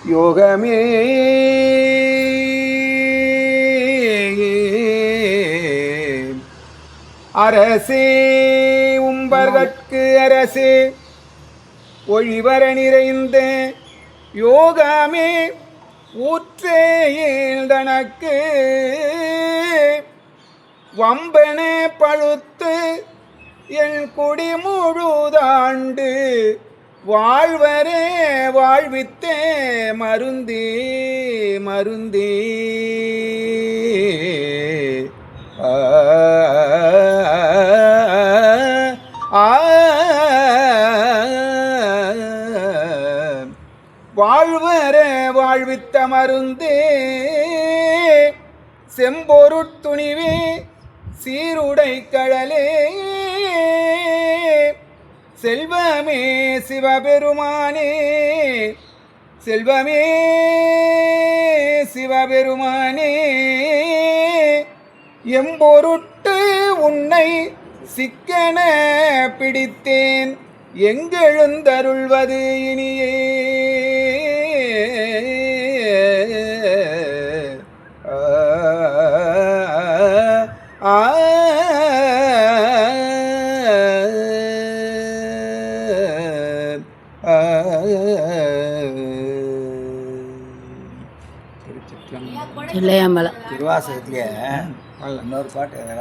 யோகமே அரசே உம்பர்கட்கு அரசே ஒழிவர நிறைந்த யோகமே ஊற்றேயில் தனக்கு வம்பன பழுத்து என் குடி முழுதாண்டு வாழ்வரே வாழ்வித்தே மருந்தே மருந்தே வாழ்வர வாழ்வித்த மருந்தே செம்பொருட்துணிவே சீருடை கழலே செல்வமே சிவபெருமானே செல்வமே சிவபெருமானே எம்பொருட்டு உன்னை சிக்கன பிடித்தேன் எங்கெழுந்தருள்வது இனியே இல்லையாம்பலம் திருவாசகத்திலேயே இன்னொரு பாட்டு